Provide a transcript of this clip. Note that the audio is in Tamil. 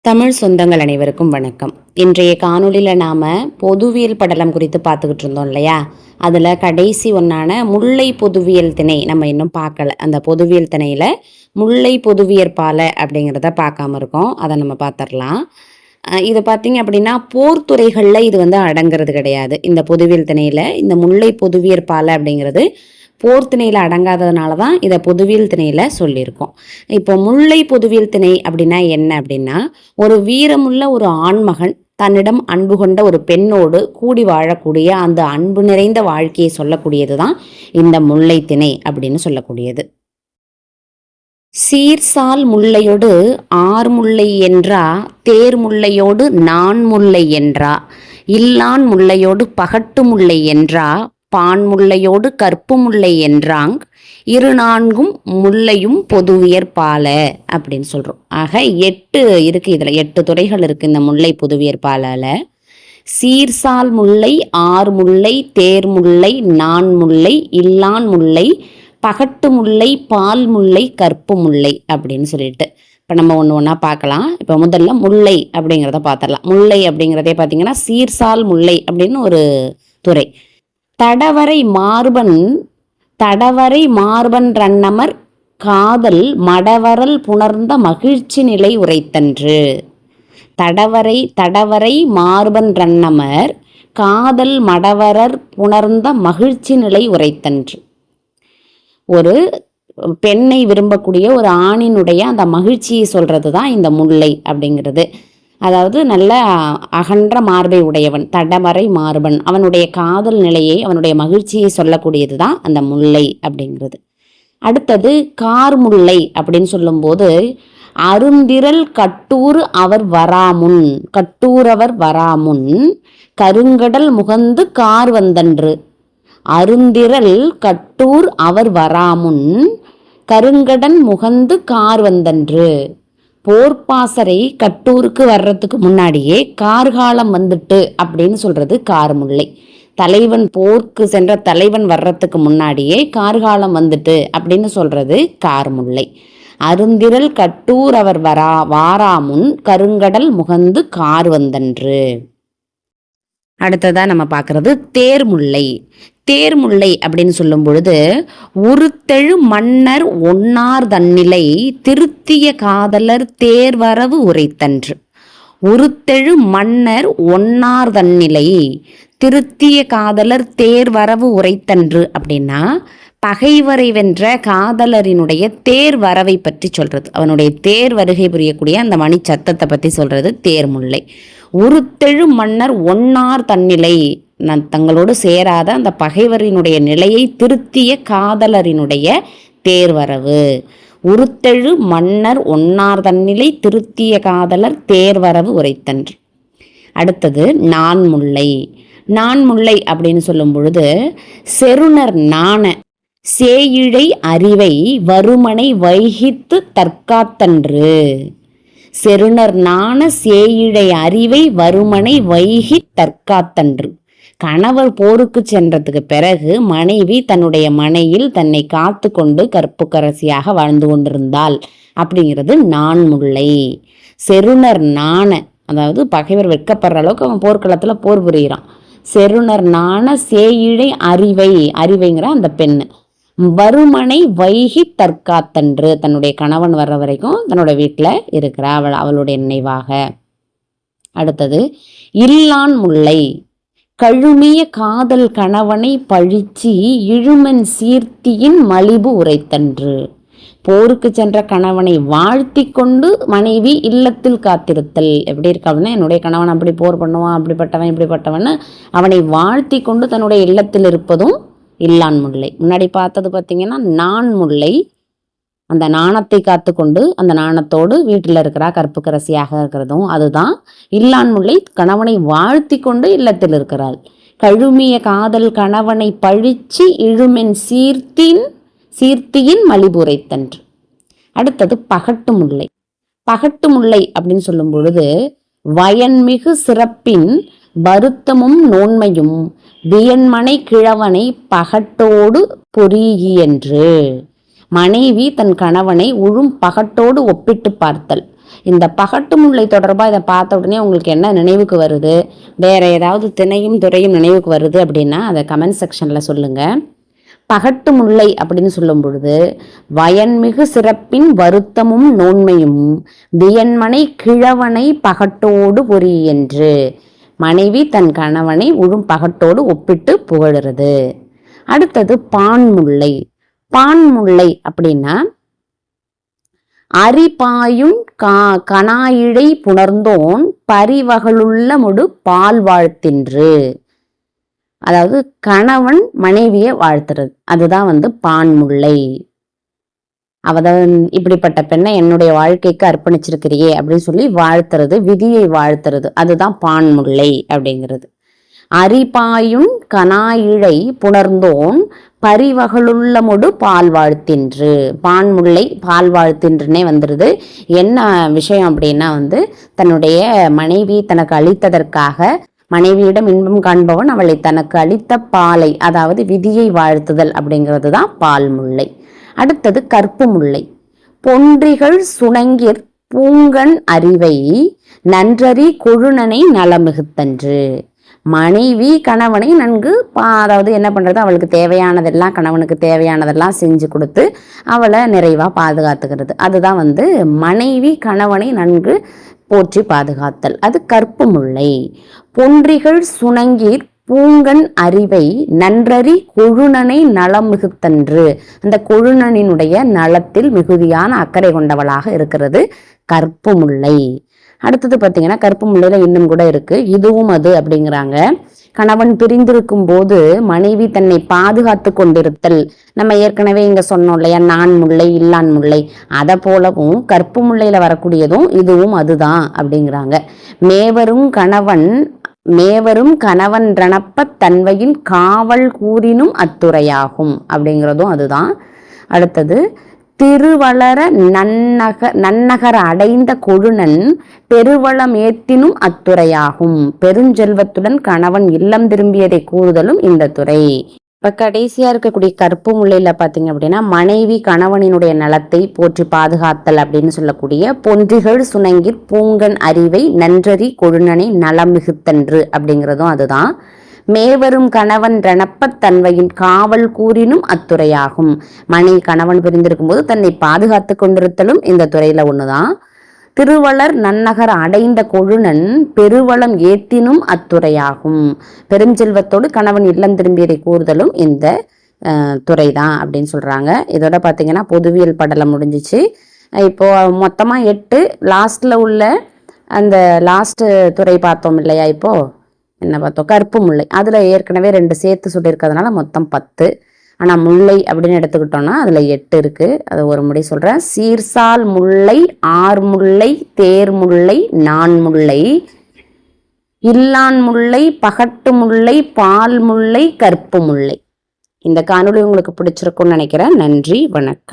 தமிழ் சொந்தங்கள் அனைவருக்கும் வணக்கம். இன்றைய காணொலியில் நாம் பொதுவியல் படலம் குறித்து பார்த்துக்கிட்டு இருந்தோம் இல்லையா? அதில் கடைசி ஒன்றான முல்லை பொதுவியல் திணை நம்ம இன்னும் பார்க்கல. அந்த பொதுவியல் திணையில் முல்லை பொதுவியற்பாலை அப்படிங்கிறத பார்க்காம இருக்கோம். அதை நம்ம பார்த்துடலாம். இது பார்த்திங்க அப்படின்னா போர்த்துறைகளில் இது அடங்கிறது கிடையாது. இந்த பொதுவியல் திணையில் இந்த முல்லை பொதுவியற்பாலை அப்படிங்கிறது போர்த்திணையில் அடங்காததுனால தான் இதை பொதுவியல் திணையில் சொல்லியிருக்கோம். இப்போ முல்லை பொதுவியல் திணை அப்படின்னா என்ன அப்படின்னா, ஒரு வீரமுள்ள ஒரு ஆண்மகன் தன்னிடம் அன்பு கொண்ட ஒரு பெண்ணோடு கூடி வாழக்கூடிய அந்த அன்பு நிறைந்த வாழ்க்கையை சொல்லக்கூடியது தான் இந்த முல்லை திணை அப்படின்னு சொல்லக்கூடியது. சீர்சால் முல்லையோடு ஆர் முல்லை என்றா, தேர் முல்லையோடு நான் முல்லை என்றா, இல்லான் முல்லையோடு பகட்டு முல்லை என்றா, பான் முல்லையோடு கற்பு முல்லை என்றாங், இரு நான்கும் முல்லையும் பொதுவியற்பால அப்படின்னு சொல்கிறோம். ஆக 8 இருக்குது. இதில் 8 துறைகள் இருக்குது இந்த முல்லை பொதுவியற்பாலால். சீர்சால் முல்லை, ஆர் முல்லை, தேர் முல்லை, நான் முல்லை, இல்லான் முல்லை, பகட்டு முல்லை, பால் முல்லை, கற்பு முல்லை அப்படின்னு சொல்லிட்டு இப்போ நம்ம ஒன்று ஒன்றா பார்க்கலாம். இப்போ முதல்ல முல்லை அப்படிங்கிறத பார்த்துடலாம். முல்லை அப்படிங்கிறதே பார்த்திங்கன்னா சீர்சால் முல்லை அப்படின்னு ஒரு துறை. தடவரை மார்பன் ரன்னமர் காதல் மடவரல் புணர்ந்த மகிழ்ச்சி நிலை உரைத்தன்று. தடவரை மார்பன் ரன்னமர் காதல் மடவரர் புணர்ந்த மகிழ்ச்சி நிலை உரைத்தன்று. ஒரு பெண்ணை விரும்பக்கூடிய ஒரு ஆணினுடைய அந்த மகிழ்ச்சியை சொல்கிறது தான் இந்த முல்லை அப்படிங்கிறது. அதாவது நல்ல அகன்ற மார்பை உடையவன், தடவரை மார்பன், அவனுடைய காதல் நிலையை, அவனுடைய மகிழ்ச்சியை சொல்லக்கூடியது தான் அந்த முல்லை அப்படிங்கிறது. அடுத்தது கார் முல்லை அப்படின்னு சொல்லும்போது, அருந்திரல் கட்டூரவர் வராமுன் கருங்கடல் முகந்து கார் வந்தன்று. அருந்திரல் கட்டூர் அவர் வராமுன் கருங்கடன் முகந்து கார் வந்தன்று. போர்ப்பாசறை கட்டூருக்கு வர்றதுக்கு முன்னாடியே கார்காலம் வந்துட்டு அப்படின்னு சொல்றது கார்முல்லை. தலைவன் போருக்கு சென்ற தலைவன் வர்றதுக்கு முன்னாடியே கார்காலம் வந்துட்டு அப்படின்னு சொல்றது கார்முல்லை. அருந்திரல் கட்டூர் அவர் வாராமுன் கருங்கடல் முகந்து கார் வந்தன்று. அடுத்ததா நம்ம பார்க்கறது தேர்முல்லை. தேர்முல்லை அப்படின்னு சொல்லும் பொழுது, உருத்தெழு மன்னர் ஒன்னார் தன்னிலை திருத்திய காதலர் தேர்வரவு உரைத்தன்று. உருத்தெழு மன்னர் ஒன்னார் தன்னிலை திருத்திய காதலர் தேர்வரவு உரைத்தன்று அப்படின்னா, பகைவரை வென்ற காதலரினுடைய தேர் வரவை பற்றி சொல்றது. அவனுடைய தேர் வருகை புரியக்கூடிய அந்த மணி சத்தத்தை பற்றி சொல்றது தேர்முல்லை. உருத்தெழு மன்னர் ஒன்னார் தன்னிலை, தங்களோடு சேராத அந்த பகைவரினுடைய நிலையை திருத்திய காதலரினுடைய தேர்வரவு. உருத்தெழு மன்னர் ஒன்னார் தன்னிலை திருத்திய காதலர் தேர்வரவு உரைத்தன்று. அடுத்தது நான்முல்லை. நான்முல்லை அப்படின்னு சொல்லும் பொழுது, செருணர் நாண சேயிழை அறிவை வருமனை வைகித்து தற்காத்தன்று. செருணர் நாண சேயிழை அறிவை வருமனை வைகி தற்காத்தன்று. கணவர் போருக்கு சென்றதுக்கு பிறகு மனைவி தன்னுடைய மனையில் தன்னை காத்து கொண்டு கற்புக்கரசியாக வாழ்ந்து கொண்டிருந்தாள் அப்படிங்கிறது நான்முல்லை. செருணர் நாண, அதாவது பகைவர் வெட்கப்படுற அளவுக்கு அவன் போர்க்களத்தில் போர் புரிகிறான். செருணர் நாண சேயிழை அறிவைங்கிற அந்த பெண்ணு வருமனை வைகி தற்காத்தன்று, தன்னுடைய கணவன் வர்ற வரைக்கும் தன்னோட வீட்டில் இருக்கிறா அவளுடைய நினைவாக. அடுத்தது இல்லான் முல்லை. கழுமிய காதல் கணவனை பழிச்சி இழுமன் சீர்த்தியின் மலிபு உரைத்தன்று. போருக்கு சென்ற கணவனை வாழ்த்தி கொண்டு மனைவி இல்லத்தில் காத்திருத்தல். எப்படி இருக்கு அப்படின்னா, என்னுடைய கணவன் அப்படி போர் பண்ணுவான், அப்படிப்பட்டவன் இப்படிப்பட்டவன், அவனை வாழ்த்தி கொண்டு தன்னுடைய இல்லத்தில் இருப்பதும் இல்லான் முல்லை. முன்னாடி பார்த்தது பார்த்தீங்கன்னா நான் முல்லை, அந்த நாணத்தை காத்து கொண்டு அந்த நாணத்தோடு வீட்டில் இருக்கிறா கற்புக்கரசியாக இருக்கிறதும் அதுதான். இல்லான் முல்லை கணவனை வாழ்த்தி கொண்டு இல்லத்தில் இருக்கிறாள். கழுமிய காதல் கணவனை பழிச்சு இழுமென் சீர்த்தியின் மலிபுரைத்தன்று. அடுத்தது பகட்டு முல்லை. பகட்டு முல்லை அப்படின்னு சொல்லும் பொழுது, வயன்மிகு சிறப்பின் வருத்தமும் நோன்மையும் வியன்மனை கிழவனை பகட்டோடு பொறியியன்று. மனைவி தன் கணவனை உழும் பகட்டோடு ஒப்பிட்டு பார்த்தல். இந்த பகட்டு முல்லை தொடர்பாக இதை பார்த்த உடனே உங்களுக்கு என்ன நினைவுக்கு வருது, வேற ஏதாவது திணையும் துறையும் நினைவுக்கு வருது அப்படின்னா அதை கமெண்ட் செக்ஷனில் சொல்லுங்கள். பகட்டு முல்லை அப்படின்னு சொல்லும் பொழுது வயன்மிகு சிறப்பின் வருத்தமும் நோன்மையும் வியன்மனை கிழவனை பகட்டோடு பொறி என்று மனைவி தன் கணவனை உழும் பகட்டோடு ஒப்பிட்டு புகழுறது. அடுத்தது பான்முல்லை. பான்முல்லை அப்படின்னா அரிபாயும் கனாயிழை புணர்ந்தோன் பரிவகளுள்ள முடு பால் வாழ்த்தின்று. அதாவது கணவன் மனைவியை வாழ்த்துறது, அதுதான் பான்முல்லை. அவதான் இப்படிப்பட்ட பெண்ணை என்னுடைய வாழ்க்கைக்கு அர்ப்பணிச்சிருக்கிறியே அப்படின்னு சொல்லி வாழ்த்துறது, விதியை வாழ்த்துறது, அதுதான் பான்முல்லை அப்படிங்கிறது. அரிபாயும் கனாயிழை புணர்ந்தோன் பரிவகளுள்ள முடு பால் வாழ்த்தின்று. பான்முல்லை பால் வாழ்த்தின்றுனே வந்துடுது. என்ன விஷயம் அப்படின்னா தன்னுடைய மனைவி தனக்கு அளித்ததற்காக மனைவியிடம் இன்பம் காண்பவன் அவளை தனக்கு அளித்த பாலை, அதாவது விதியை வாழ்த்துதல் அப்படிங்கிறது தான் பால்முல்லை. அடுத்தது கற்பு முல்லை. பொன்றிகள் சுணங்கிற் பூங்கண் அறிவை நன்றறி கொழுநனை நலமிகுத்தன்று. மனைவி கணவனை நன்கு அதாவது என்ன பண்ணுறது, அவளுக்கு தேவையானதெல்லாம் கணவனுக்கு தேவையானதெல்லாம் செஞ்சு கொடுத்து அவளை நிறைவாக பாதுகாத்துக்கிறது. அதுதான் மனைவி கணவனை நன்கு போற்றி பாதுகாத்தல், அது கற்பு முல்லை. பொன்றிகள் சுணங்கிற் பூங்கண் அறிவை நன்றறி கொழுநனை நலம் மிகுத்தன்று. அந்த கொழுநனினுடைய நலத்தில் மிகுதியான அக்கறை கொண்டவளாக இருக்கிறது கற்பு முல்லை. அடுத்தது பார்த்தீங்கன்னா கற்பு முல்லையில இன்னும் கூட இருக்கு, இதுவும் அது அப்படிங்கிறாங்க. கணவன் பிரிந்திருக்கும் போது மனைவி தன்னை பாதுகாத்து கொண்டிருத்தல். நம்ம ஏற்கனவே இங்க சொன்னோம் இல்லையா, நான் முல்லை இல்லான் முல்லை, அதை போலவும் கற்பு முல்லையில வரக்கூடியதும் இதுவும் அதுதான் அப்படிங்கிறாங்க. மேவரும் கணவன் ரணப்ப தன்வையின் காவல் கூறினும் அத்துறையாகும் அப்படிங்கிறதும் அதுதான். அடுத்தது திருவளர நன்னகர் அடைந்த கொழுநன் பெருவளம் ஏத்தினும் அத்துறையாகும். பெருஞ்செல்வத்துடன் கணவன் இல்லம் திரும்பியதை கூறுதலும் இந்த துறை. இப்ப கடைசியா இருக்கக்கூடிய கற்பு முல்லையில பாத்தீங்க அப்படின்னா மனைவி கணவனினுடைய நலத்தை போற்றி பாதுகாத்தல் அப்படின்னு சொல்லக்கூடிய பொன்றிகள் சுணங்கிற் பூங்கண் அறிவை நன்றறி கொழுநனை நலம் மிகுத்தன்று அப்படிங்கிறதும் அதுதான். மேவரும் கணவன் ரணப்பத் தன்வையின் காவல் கூறினும் அத்துறையாகும். கணவன் பிரிந்திருக்கும் போது தன்னை பாதுகாத்து கொண்டிருத்தலும் இந்த துறையில ஒண்ணுதான். திருவளர் நன்னகர் அடைந்த கொழுநன் பெருவளம் ஏத்தினும் அத்துறையாகும். பெருஞ்செல்வத்தோடு கணவன் இல்லம் திரும்பியதை கூறுதலும் இந்த துறை தான் அப்படின்னு சொல்றாங்க. இதோட பார்த்தீங்கன்னா பொதுவியல் படலம் முடிஞ்சிச்சு. இப்போ மொத்தமா 8, லாஸ்ட்ல உள்ள அந்த லாஸ்ட் துறை பார்த்தோம் இல்லையா, இப்போ என்ன பார்த்தோம், கற்பு முல்லை. அதுல ஏற்கனவே 2 சேர்த்து சொல்லியிருக்கிறதுனால மொத்தம் 10. ஆனால் முல்லை அப்படின்னு எடுத்துக்கிட்டோம்னா அதில் 8 இருக்குது. அதை ஒரு முறை சொல்கிறேன். சீர்சால் முல்லை, ஆர்முல்லை, தேர்முல்லை, நான்முல்லை, இல்லான் முல்லை, பகட்டு முல்லை, பால் முல்லை, கற்பு முல்லை. இந்த காணொளி உங்களுக்கு பிடிச்சிருக்கும்னு நினைக்கிறேன். நன்றி, வணக்கம்.